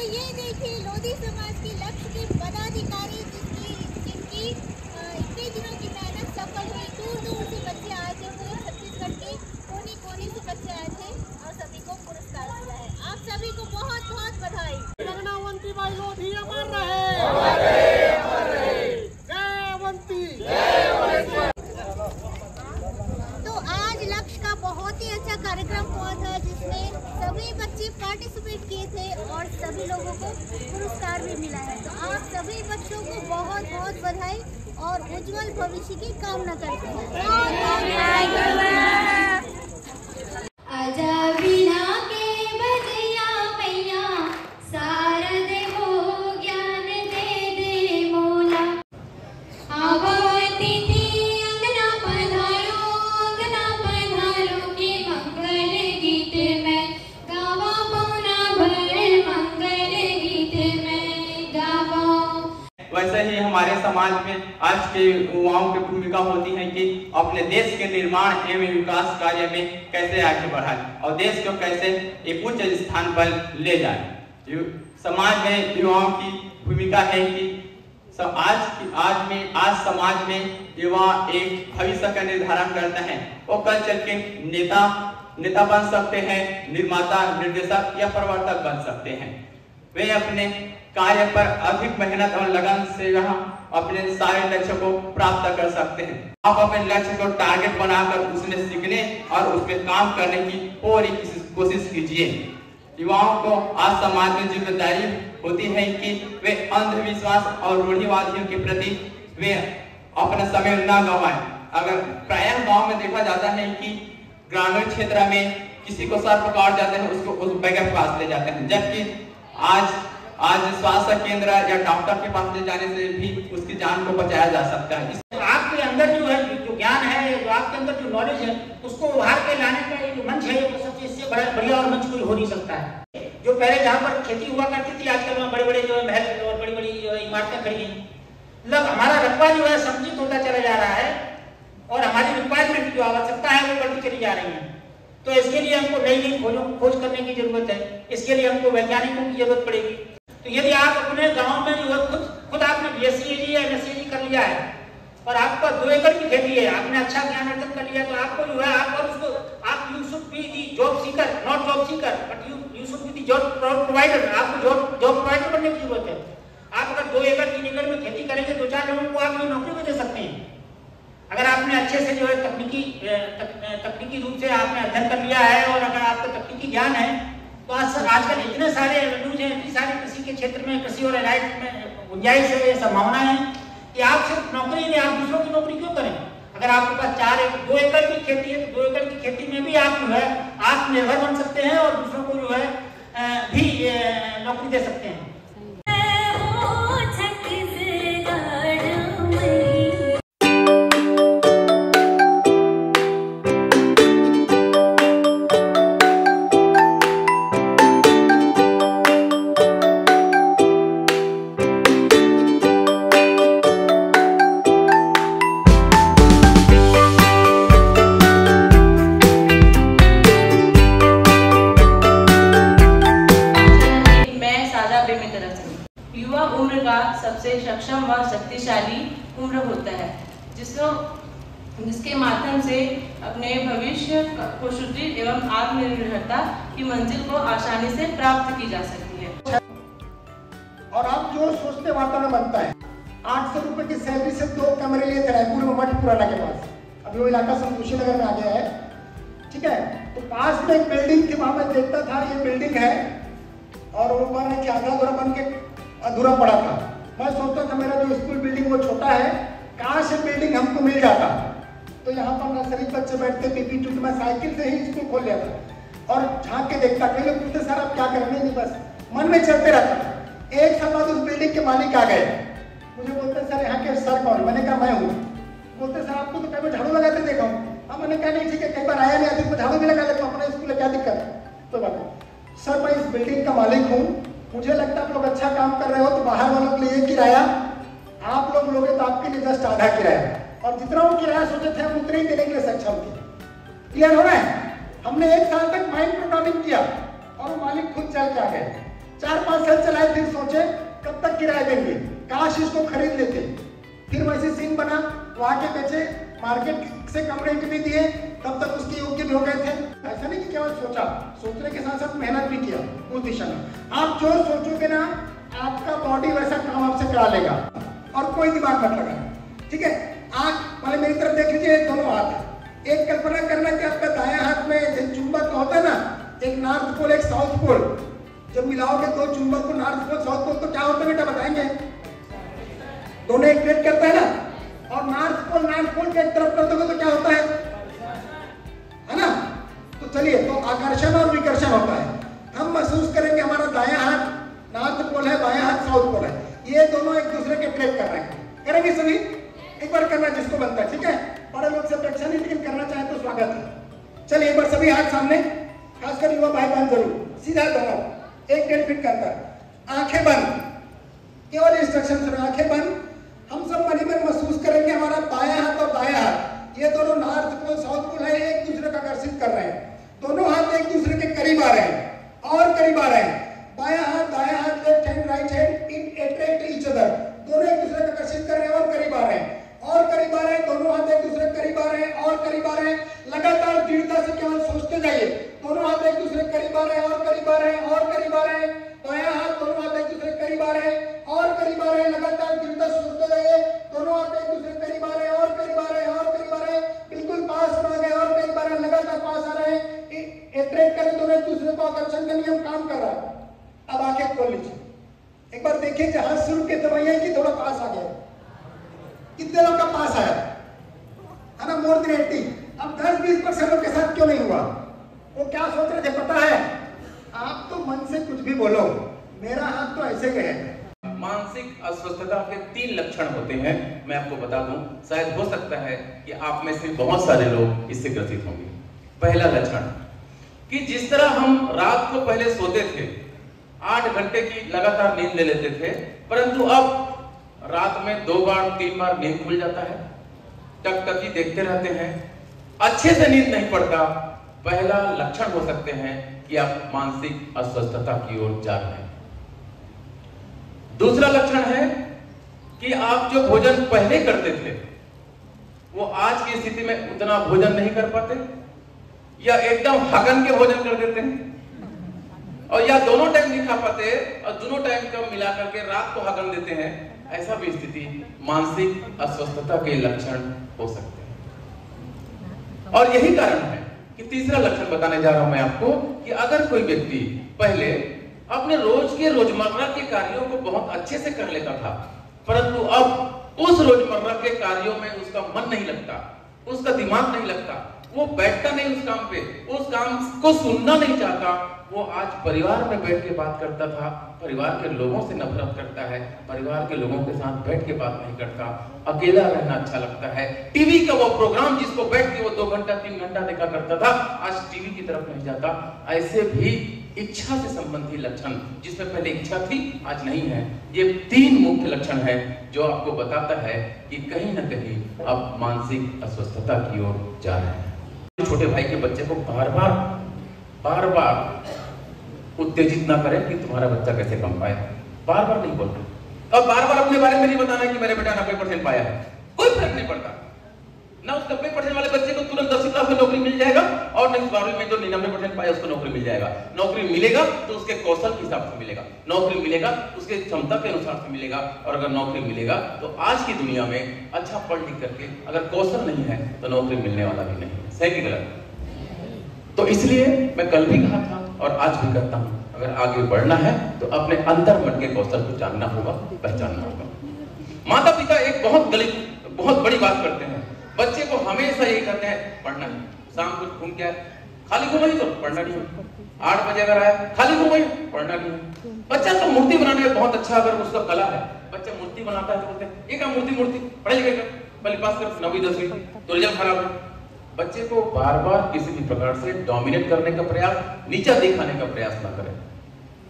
ये देखिए लोधी समाज की लक्ष्य के पदाधिकारी जिनकी इतने दिनों की मेहनत सफल हुई। दूर दूर से बच्चे आए थे, पूरे छत्तीसगढ़ के कोने कोने से बच्चे आए थे और सभी को पुरस्कार मिला है। आप सभी को बहुत बहुत बधाई। अवंती बाई लोधी अमर रहे, जय अवंती। तो आज लक्ष्य का बहुत ही अच्छा कार्यक्रम हुआ था जिसमें सभी बच्चे पार्टिसिपेट किए थे और सभी लोगों को पुरस्कार भी मिला है। तो आप सभी बच्चों को बहुत बहुत बधाई और उज्जवल भविष्य की कामना करते हैं। वैसे ही हमारे समाज में आज के युवाओं की भूमिका होती है कि अपने देश के निर्माण एवं विकास कार्य में कैसे आगे बढ़ाए और देश को कैसे एक उच्च स्थान पर ले जाए। समाज में युवाओं की भूमिका है कि आज समाज में युवा एक भविष्य का निर्धारण करते हैं। वो कल चल के नेता बन सकते हैं, निर्माता, निर्देशक या प्रवर्तक बन सकते हैं। वे अपने कार्य पर अधिक मेहनत और लगन से यहाँ अपने सारे लक्ष्य को प्राप्त कर सकते हैं। आप अपने लक्ष्य को टारगेट बनाकर उसमें सीखने और उसमें काम करने की पूरी कोशिश कीजिए। युवाओं को आज समाज में जिम्मेदारी होती है कि वे अंधविश्वास और रूढ़िवादियों के प्रति वे अपना समय न गंवाएं। अगर प्रायः गांव में देखा जाता है कि ग्रामीण क्षेत्र में किसी को सर्प काट जाते हैं, उसको उस बैगर के पास ले जाते हैं, जबकि आज स्वास्थ्य केंद्र या डॉक्टर के पास ले जाने से भी उसकी जान को बचाया जा सकता है। तो आपके अंदर जो है, जो ज्ञान है, जो आपके अंदर जो नॉलेज है, उसको उभार के लाने का ये जो मंच है, वो सबसे इससे बढ़िया और मंच कोई हो नहीं सकता है। जो पहले जहाँ पर खेती हुआ करती थी, आजकल वहाँ बड़े बड़े जो है महल और बड़ी बड़ी इमारतें खड़ी हैं। मतलब हमारा रकबा जो है संकुचित होता चला जा रहा है और हमारी रिक्वायरमेंट जो आवश्यकता है वो बढ़ती चली जा रही है। तो इसके लिए हमको नई खोज करने की जरूरत है। इसके लिए हमको वैज्ञानिकों की जरूरत पड़ेगी। तो यदि आप अपने गांव में जो है खुद आपने BSc या MSc कर लिया है और आपका 2 एकड़ की खेती है, आपने अच्छा ज्ञान अर्जन कर लिया, तो आपको जो है आप you should be the job seeker, not job seeker, but you should be the job provider. आपको जॉब प्रोवाइडर बनने की जरूरत है। आप अगर 2 एकड़ 3 एकड़ में खेती करेंगे, 2-4 लोगों को आप नौकरी भी दे सकते हैं। अगर आपने अच्छे से जो है तकनीकी रूप से आपने अध्ययन कर लिया है और अगर आपको तकनीकी ज्ञान है, तो आजकल इतने सारे एवेन्यूज हैं, इतनी सारी कृषि के क्षेत्र में, कृषि और एलाइड में गुंजाइश है, संभावना है कि आप सिर्फ नौकरी नहीं, आप दूसरों की नौकरी क्यों करें। अगर आपके पास 2 एकड़ की खेती है, तो 2 एकड़ की खेती में भी आप जो है आत्मनिर्भर बन सकते हैं और दूसरों को जो है भी नौकरी दे सकते हैं। युवा उम्र का सबसे सक्षम व शक्तिशाली उम्र होता है, जिसके माध्यम से अपने भविष्य को सुदृढ़ एवं आत्मनिर्भरता की मंजिल को आसानी से प्राप्त की जा सकती है। और आप जो सोचते वातावरण बनता है। 800 रुपए की सैलरी से 2 कमरे लिए थे रायपुर में मठपुराना के पास। अभी वो इलाका संतोषी नगर में आ गया है, ठीक है। तो पास में एक बिल्डिंग थी, वहां मैं देखता था ये बिल्डिंग है और वो बन के आधा अधूरा बन के अधूरा पड़ा था। मैं सोचता था मेरा जो स्कूल बिल्डिंग वो छोटा है, काश ये बिल्डिंग हमको मिल जाता। तो यहाँ पर नर्सरी बच्चे बैठते, पीपी टूट, मैं साइकिल से ही स्कूल खोल लिया था और झांक के देखता। कई लोग पूछते सर आप क्या करने, नहीं बस मन में चलते रहता। 1 साल बाद उस बिल्डिंग के मालिक आ गए, मुझे बोलते सर यहाँ के सर कौन। मैंने कहा मैं हूँ। बोलते सर आपको तो कई बार झाड़ू लगाते देखा हूँ। हाँ, मैंने कहा नहीं ठीक है, कई बार आया नहीं, अधिक झाड़ू भी लगा लेता हूँ, अपना स्कूल है, क्या दिक्कत है। तो बात सर मैं इस बिल्डिंग का मालिक हूँ, मुझे लगता है आप लोग अच्छा काम कर रहे हो तो बाहर वालों के लिए किराया आप लोग लोगे तो आपके लिए जस्ट आधा किराया, और जितना वो किराया सोचे थे हम उतने ही देने के लिए सक्षम थे। क्लियर हो रहा है। हमने 1 साल तक माइंड प्रोग्रामिंग किया और वो मालिक खुद चल के आ गए। 4-5 साल चलाए, फिर सोचे कब तक किराया देंगे, काश इसको खरीद लेते। फिर वैसे सीन बना, वो आके बेचे, मार्केट से कम रेंट भी दिए, तब तक उसके योग्य भी हो गए थे। ऐसा नहीं कि केवल सोचा, सोचने के साथ साथ मेहनत भी किया उस दिशा में। आप जो सोचोगे ना, आपका बॉडी वैसा काम आपसे करा लेगा, और कोई दिमाग मत लगाना, ठीक है। आंख पहले मेरी तरफ देख लीजिए, दोनों हाथ। एक कल्पना करना कि आपका दायां हाथ में चुंबक होता है ना, एक नॉर्थ पोल एक साउथ पोल, जब मिलाओगे दो चुंबक को, नॉर्थ पोल साउथ पोल, तो क्या होता है बेटा बताएंगे? दोनों एक क्रिएट करता है ना, और नॉर्थ पोल के एक तरफ कर दोगे तो क्या होता है ना? तो चलिए, तो आकर्षण और विकर्षण होता है। हम महसूस करेंगे हमारा दायां हाथ नॉर्थ पोल है, बायां हाथ साउथ पोल है, ये दोनों एक दूसरे के ट्रैक कर रहे हैं। करेंगे सभी? एक बार करना जिसको बनता है, ठीक है। बड़े लोग से अपेक्षा नहीं, लेकिन करना चाहे तो स्वागत है। चलिए एक बार सभी हाथ सामने, खासकर युवा भाई बहन जरूर, सीधा दोनों 1-1.5 फीट का अंतर, आंखें बंद, केवल इंस्ट्रक्शन सुनो, आंखें बंद। हम सब मन ही मन महसूस करेंगे हमारा बायां हाथ और दायां हाथ, ये दोनों नॉर्थ पोल साउथ पोल है, एक दूसरे को आकर्षित कर रहे हैं। दोनों हाथ एक दूसरे के करीब आ रहे हैं और करीब आ रहे हैं। बायां हाथ दायां हाथ, left hand right hand, it attract each other, दोनों एक दूसरे को आकर्षित कर रहे हैं और करीब आ रहे हैं और करीब आ रहे हैं। दोनों हाथ एक दूसरे के करीब आ रहे हैं और करीब आ रहे हैं। लगातार दृढ़ता से केवल सोचते जाइए, दोनों हाथ एक दूसरे के करीब आ रहे हैं और करीब आ रहे हैं और करीब आ रहे हैं। बायां हाथ, दोनों हाथ एक दूसरे के करीब आ रहे हैं और करीब आ रहे हैं। लगातार दृढ़ता से सोचते जाइए, दोनों हाथ एक दूसरे के करीब आ रहे हैं और करीब आ रहे हैं और करीब आ रहे हैं। बिल्कुल पास में आ गए और करीब आ रहे हैं, लगातार पास आ रहे हैं। अट्रैक्ट करें दोनों एक दूसरे को, आकर्षण का नियम काम कर रहा है। अब आंखें खोल लीजिए, एक बार देखिए जहां शुरू के दवाइयां की थोड़ा पास आ गया, कितने लोग का पास आया है ना? More than 80। अब 10-20% लोग के साथ क्यों नहीं हुआ? वो क्या सोच रहे थे पता है? आप तो मन से कुछ भी बोलो, मेरा हाथ तो ऐसे गए। मानसिक अस्वस्थता के 3 लक्षण होते हैं, मैं आपको बता दूं, शायद हो सकता है कि आप में से बहुत सारे लोग इससे ग्रसित होंगे। पहला लक्षण कि जिस तरह हम रात को पहले सोते थे, 8 घंटे की लगातार नींद ले लेते थे, परंतु अब रात में 2 बार 3 बार नींद खुल जाता है, टकटकी देखते रहते हैं, अच्छे से नींद नहीं पड़ता। पहला लक्षण हो सकते हैं कि आप मानसिक अस्वस्थता की ओर जा रहे हैं। दूसरा लक्षण है कि आप जो भोजन पहले करते थे, वो आज की स्थिति में उतना भोजन नहीं कर पाते, या एकदम हगन के भोजन कर देते हैं, और या दोनों टाइम नहीं खा पाते और दोनों टाइम का मिला करके रात को हगन देते हैं। ऐसा भी स्थिति मानसिक अस्वस्थता के लक्षण हो सकते हैं। और यही कारण है कि तीसरा लक्षण बताने जा रहा हूं मैं आपको, कि अगर कोई व्यक्ति पहले अपने रोजमर्रा के कार्यों को बहुत अच्छे से कर लेता था, परंतु अब उस रोजमर्रा के कार्यों में उसका मन नहीं लगता, उसका दिमाग नहीं लगता, वो बैठता नहीं उस काम पे, उस काम को सुनना नहीं चाहता, वो आज परिवार में बैठ के बात करता था, परिवार के लोगों से नफरत करता है, परिवार के लोगों के साथ बैठ के बात नहीं करता, अकेला रहना अच्छा लगता है। टीवी का वो प्रोग्राम जिसको बैठ के वो 2 घंटा 3 घंटा देखा करता था, आज टीवी की तरफ नहीं जाता। ऐसे भी इच्छा से संबंधी लक्षण, जिसमें पहले इच्छा थी आज नहीं है, ये 3 मुख्य लक्षण है जो आपको बताता है कि कहीं ना कहीं आप मानसिक अस्वस्थता की ओर जा रहे हैं। छोटे भाई के बच्चे को बार बार उत्तेजित ना करें कि तुम्हारा बच्चा कैसे कम पाए, बार बार नहीं बोलना, और बार बार अपने बारे में नहीं बताना कि मेरे बेटा 90% पाया है, कोई फर्क नहीं पड़ता ना। उस 90% वाले बच्चे को तुरंत 10वीं क्लास में नौकरी मिल जाएगा, और नहीं 12वीं में जो 99% पाया उसको नौकरी मिल जाएगा। नौकरी मिलेगा तो उसके कौशल के हिसाब से मिलेगा, नौकरी मिलेगा उसके क्षमता के अनुसार से मिलेगा, और अगर नौकरी मिलेगा तो आज की दुनिया में अच्छा पढ़ लिख करके अगर कौशल नहीं है तो नौकरी मिलने वाला भी नहीं है। सही कि गलत? तो इसलिए मैं कल भी कहा था और आज भी कहता हूं, अगर आगे बढ़ना है तो अपने अंतर मन के कौशल को जानना होगा, पहचानना होगा। माता पिता एक बहुत बड़ी बात करते हैं, बच्चे को हमेशा यही कहते हैं पढ़ना है, शाम को घूम के खाली घूमाई तो पढ़ना नहीं है, 8 बजे अगर आया खाली घूमाई पढ़ना नहीं है। बच्चा तो मूर्ति बनाने में बहुत अच्छा, अगर उसका कला है, बच्चा मूर्ति बनाता है तो बोलते हैं ये क्या मूर्ति, पढ़ाई लिखाई कर, पहले पास कर, 9वीं 10वीं तो रिजल्ट खराब है। बच्चे को बार बार किसी भी प्रकार से डोमिनेट करने का प्रयास, नीचा दिखाने का प्रयास ना करें।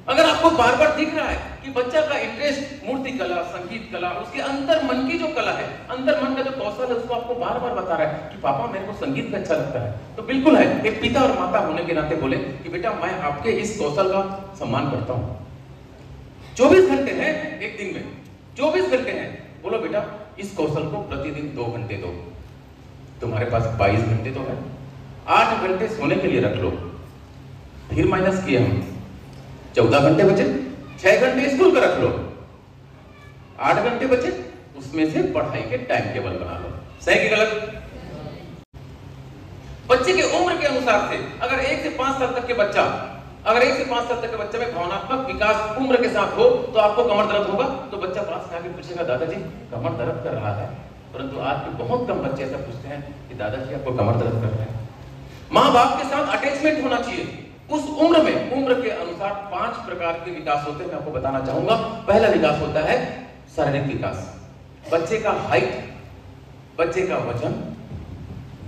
अगर आपको बार बार दिख रहा है कि बच्चा का इंटरेस्ट मूर्ति कला, संगीत कला, उसके अंतर मन की जो कला है, अंतर मन का जो कौशल है, उसको आपको बार बार बता रहा है कि पापा मेरे को संगीत में अच्छा लगता है, तो बिल्कुल है, एक पिता और माता होने के नाते बोले कि बेटा मैं आपके इस कौशल का सम्मान करता हूँ, 24 घंटे हैं एक दिन में, 24 घंटे हैं। बोलो बेटा इस कौशल को प्रतिदिन 2 घंटे दो, तुम्हारे पास 22 घंटे तो है। 8 घंटे सोने के लिए रख लो, फिर माइनस किए हम 14 घंटे बचे। 6 घंटे स्कूल का रख लो, 8 घंटे बचे, उसमें से पढ़ाई के टाइम टेबल बना लो। सही कि गलत? बच्चे के उम्र के अनुसार से अगर 1 से 5 साल तक के बच्चा, अगर 1 से 5 साल तक के बच्चे में भावनात्मक विकास उम्र के साथ हो तो आपको कमर दर्द होगा, तो बच्चा पास में आके पूछेगा दादाजी कमर दर्द कर रहा है। परंतु आज के बहुत कम बच्चे ऐसा पूछते हैं कि दादाजी आपको कमर दर्द कर रहा है। माँ बाप के साथ अटैचमेंट होना चाहिए। उस उम्र में, उम्र के अनुसार 5 प्रकार के विकास होते हैं, मैं आपको बताना चाहूंगा। पहला विकास होता है शारीरिक विकास, बच्चे का हाइट, बच्चे का वजन,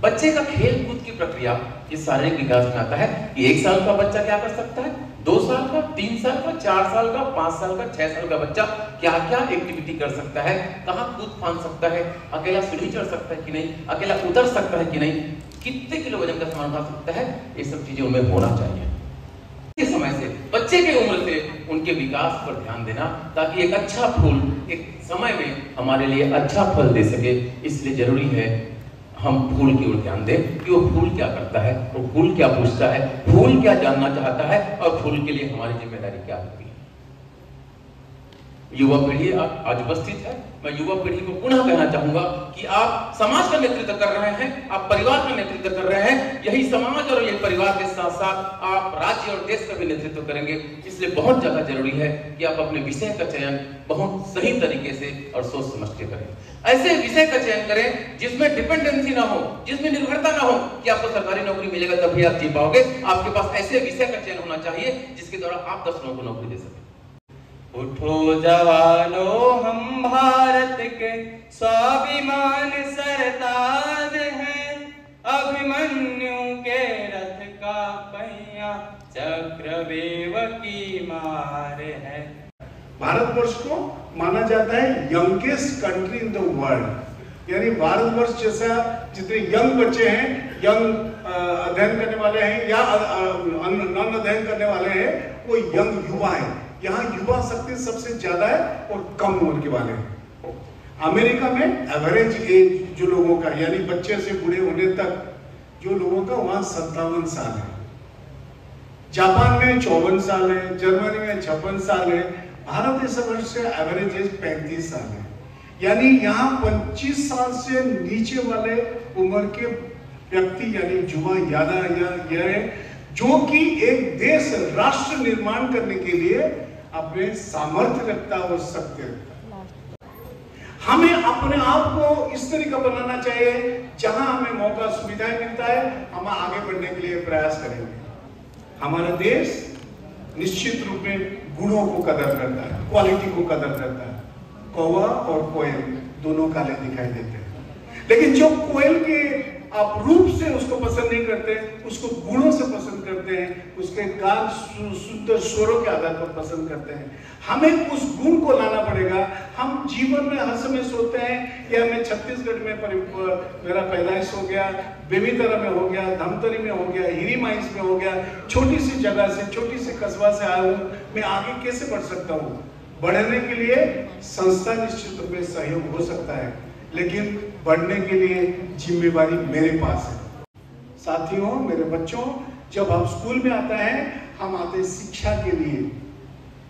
बच्चे का खेल कूद की प्रक्रिया, ये शारीरिक विकास में आता है कि 1 साल का बच्चा क्या कर सकता है, 2 साल का, 3 साल का, 4 साल का, 5 साल का, 6 साल का बच्चा क्या क्या एक्टिविटी कर सकता है, कहाँ कूद फांद सकता है, अकेला सीढ़ी चढ़ सकता है कि नहीं, अकेला उतर सकता है कि नहीं, कितने किलो वजन का सामान उठा सकता है, ये सब चीजें उनमें होना चाहिए। इस समय से, बच्चे के उम्र से उनके विकास पर ध्यान देना, ताकि एक अच्छा फूल एक समय में हमारे लिए अच्छा फल दे सके। इसलिए जरूरी है हम फूल की ओर ध्यान दें कि वो फूल क्या करता है, वो फूल क्या पूछता है, फूल क्या जानना चाहता है, और फूल के लिए हमारी जिम्मेदारी क्या होती है। युवा पीढ़ी आज उपस्थित है, मैं युवा पीढ़ी को पुनः कहना चाहूंगा कि आप समाज का नेतृत्व कर रहे हैं, आप परिवार का नेतृत्व कर रहे हैं। यही समाज और यही परिवार के साथ साथ आप राज्य और देश का भी नेतृत्व करेंगे। इसलिए बहुत ज्यादा जरूरी है कि आप अपने विषय का चयन बहुत सही तरीके से और सोच समझ के करें। ऐसे विषय का चयन करें जिसमें डिपेंडेंसी ना हो, जिसमें निर्भरता ना हो कि आपको सरकारी नौकरी मिलेगा तभी आप जी पाओगे। आपके पास ऐसे विषय का चयन होना चाहिए जिसके द्वारा आप 10 लोगों को नौकरी दे सकें। उठो जवानों, हम भारत के स्वाभिमान सरताज हैं, अभिमन्यु के रथ का पहिया चक्रव्यूह की मार है। भारतवर्ष को माना जाता है youngest country in the world, यानी भारतवर्ष जैसा जितने यंग बच्चे हैं, यंग अध्ययन करने वाले हैं या नॉन अध्ययन करने वाले हैं, वो यंग युवा है। यहाँ युवा शक्ति सबसे ज्यादा है और कम उम्र के वाले हैं। अमेरिका में एवरेज एज जो लोगों का, यानी बच्चे से बूढ़े होने तक जो लोगों का, वहां 57 साल है। जापान में 54 साल है, जर्मनी में 56 साल है। भारत इस वर्ष से एवरेज एज 35 साल है। यानी यहाँ 25 साल से नीचे वाले उम्र के व्यक्ति यानी युवा ज्यादा यह है, जो कि एक देश राष्ट्र निर्माण करने के लिए अपने सामर्थ्य रखता है और शक्ति रखता है। हमें अपने आप को इस तरह का बनाना चाहिए जहां हमें मौका सुविधाएं मिलता है, हम आगे बढ़ने के लिए प्रयास करेंगे। हमारा देश निश्चित रूप में गुणों को कदर करता है, क्वालिटी को कदर करता है। कौवा और कोयल दोनों काले दिखाई देते हैं, लेकिन जो कोयल के आप रूप से उसको पसंद नहीं करते, उसको गुणों से पसंद करते हैं, उसके गान सुंदर स्वरों के आधार पर पसंद करते हैं। हमें उस गुण को लाना पड़ेगा। हम जीवन में हर समय सोचते हैं कि हमें छत्तीसगढ़ में मेरा पैदाइश हो गया, बेबीतरा में हो गया, धमतरी में हो गया, हिरी माइंस में हो गया, छोटी सी जगह से, छोटी सी कस्बा से आया हूँ, मैं आगे कैसे बढ़ सकता हूँ। बढ़ने के लिए संस्था निश्चित रूप में सहयोग हो सकता है, लेकिन बढ़ने के लिए जिम्मेवारी मेरे पास है। साथियों, मेरे बच्चों, जब हम स्कूल में आता है, हम आते हैं शिक्षा के लिए।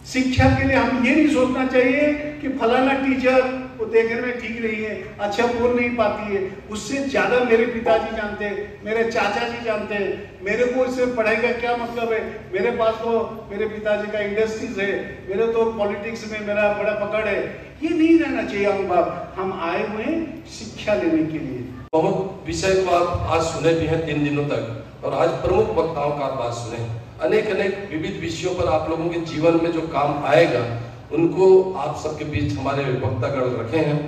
शिक्षा के लिए हम ये नहीं सोचना चाहिए कि फलाना टीचर वो देखने में ठीक नहीं है, अच्छा बोल नहीं पाती है। उससे ज्यादा मेरे पिताजी जानते हैं, मेरे चाचा जी जानते हैं, मेरे को इससे पढ़ाई का क्या मतलब है। मेरे पास तो मेरे पिताजी का इंडस्ट्रीज है, मेरे तो पॉलिटिक्स में मेरा बड़ा पकड़ है। ये नहीं रहना चाहिए हम बाप। हम आए हुए शिक्षा लेने के लिए। बहुत विषय को आप आज सुने भी हैं 3 दिनों तक, और आज प्रमुख वक्ताओं का बात सुने। अनेक विविध विषयों पर आप लोगों के जीवन में जो काम आएगा उनको आप सबके बीच हमारे वक्तागण रखे हैं।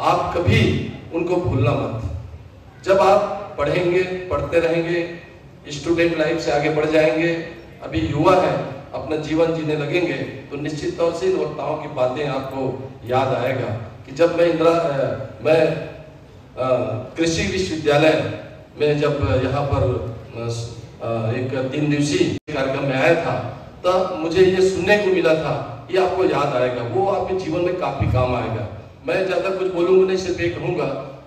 आप कभी उनको भूलना मत। जब आप पढ़ेंगे, पढ़ते रहेंगे, स्टूडेंट लाइफ से आगे बढ़ जाएंगे, अभी युवा है, अपना जीवन जीने लगेंगे, तो निश्चित तौर से इन वक्ताओं की बातें आपको याद आएगा कि जब मैं कृषि विश्वविद्यालय में जब यहाँ पर एक 3 दिवसीय कार्यक्रम में आया था, तब मुझे ये सुनने को मिला था ये आपको याद आएगा, वो आपके जीवन में काफी काम आएगा। मैं ज्यादा कुछ बोलूंगा नहीं, सिर्फ ये कहूंगा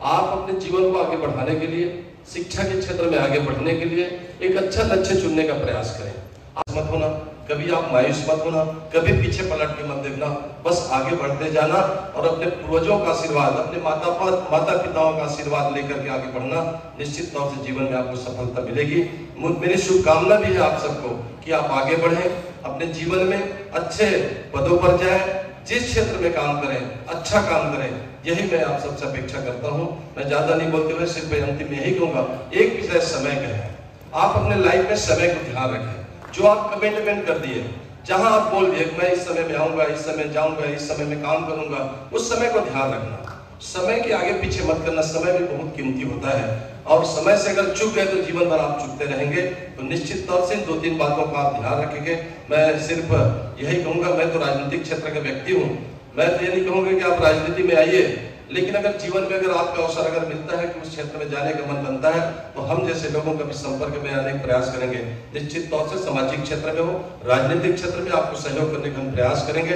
आप अपने जीवन को आगे बढ़ाने के लिए, शिक्षा के क्षेत्र में आगे बढ़ने के लिए एक अच्छा लक्ष्य चुनने का प्रयास करें। आप मत होना, कभी आप मायूस मत होना, कभी पीछे पलट के मत देखना, बस आगे बढ़ते जाना और अपने पूर्वजों का आशीर्वाद, अपने माता पिताओं का आशीर्वाद लेकर के आगे बढ़ना। निश्चित तौर से जीवन में आपको सफलता मिलेगी। मेरी शुभकामना भी है आप सबको कि आप आगे बढ़ें, अपने जीवन में अच्छे पदों पर जाएं, जिस क्षेत्र में काम करें अच्छा काम करें, यही मैं आप सबसे अपेक्षा करता हूं। मैं ज्यादा नहीं बोलते हुए सिर्फ अंतिम में यही कहूंगा, एक विषय समय का है। आप अपने लाइफ में समय को ध्यान रखें। जो आप कमिटमेंट कर दिए, जहां आप बोल दिए मैं इस समय में आऊंगा, इस समय जाऊंगा, इस समय में काम करूंगा, उस समय को ध्यान रखना। समय के आगे पीछे मत करना। समय भी बहुत कीमती होता है और समय से अगर चूक गए तो जीवन भर आप चूकते रहेंगे। तो निश्चित तौर से 2-3 बातों का आप ध्यान रखेंगे। मैं सिर्फ यही कहूंगा, मैं तो राजनीतिक क्षेत्र का व्यक्ति हूँ, मैं तो ये नहीं कहूंगा कि आप राजनीति में आइए, लेकिन अगर जीवन में अगर आपका अवसर अगर मिलता है कि उस क्षेत्र में जाने का मन बनता है तो हम जैसे लोगों का भी संपर्क में आने का प्रयास करेंगे। निश्चित तौर से सामाजिक क्षेत्र में हो, राजनीतिक क्षेत्र में आपको सहयोग करने का हम प्रयास करेंगे।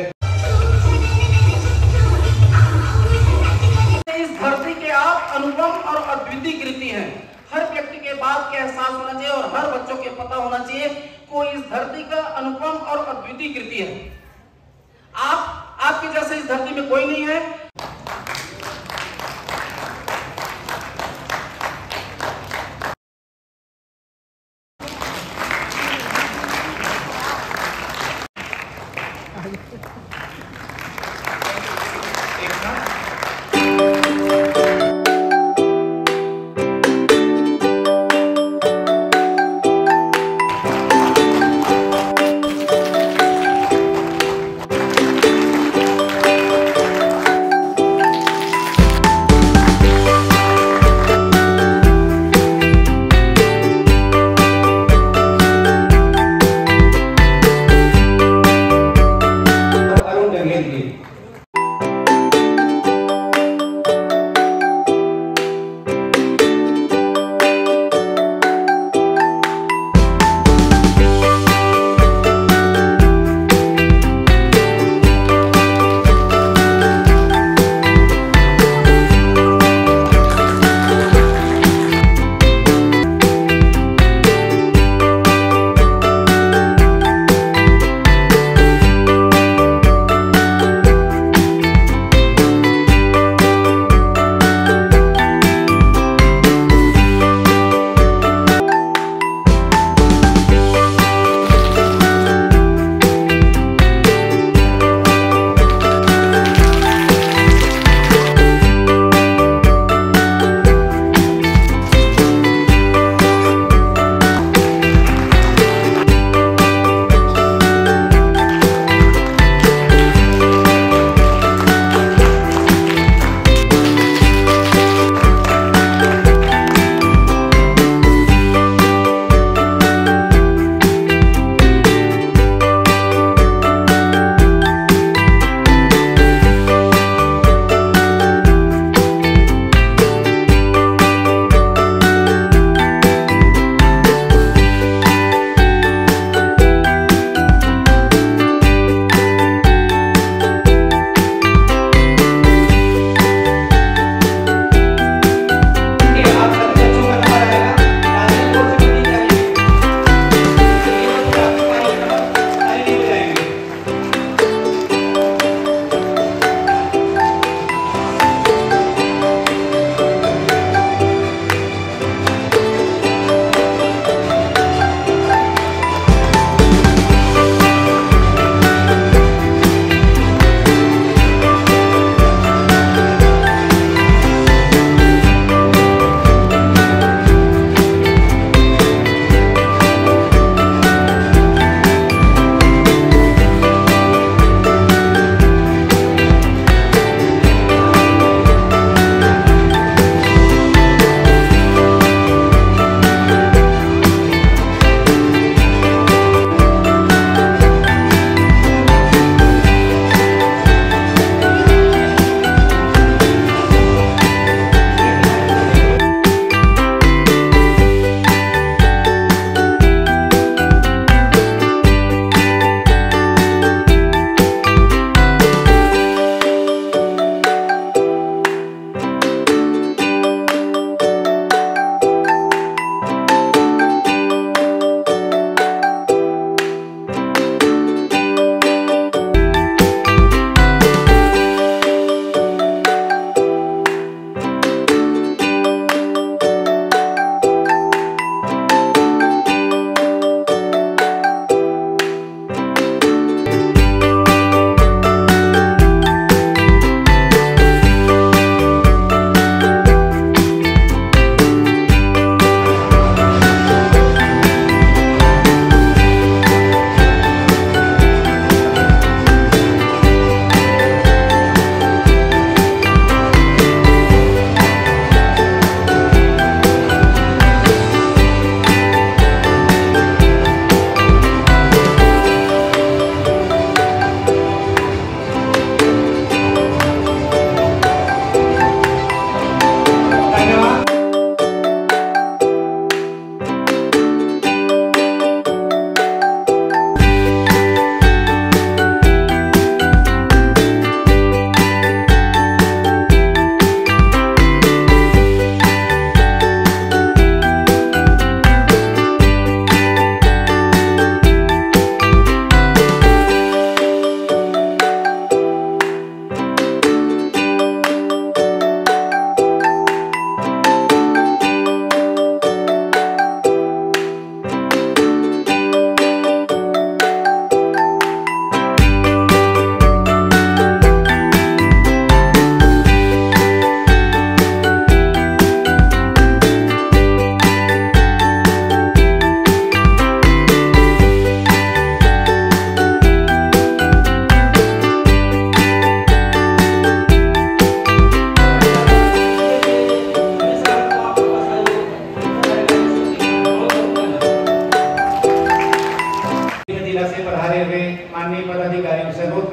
इस धरती के आप अनुपम और अद्वितीय कृति हैं। हर व्यक्ति के बात का एहसास होना चाहिए और हर बच्चों के पता होना चाहिए कोई इस धरती का अनुपम और अद्वितीय कृति है। आपके जैसे इस धरती में कोई नहीं है।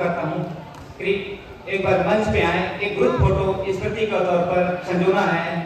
करता हूँ कि एक बार मंच पे आए, एक ग्रुप फोटो स्मृति के तौर पर संजोना है।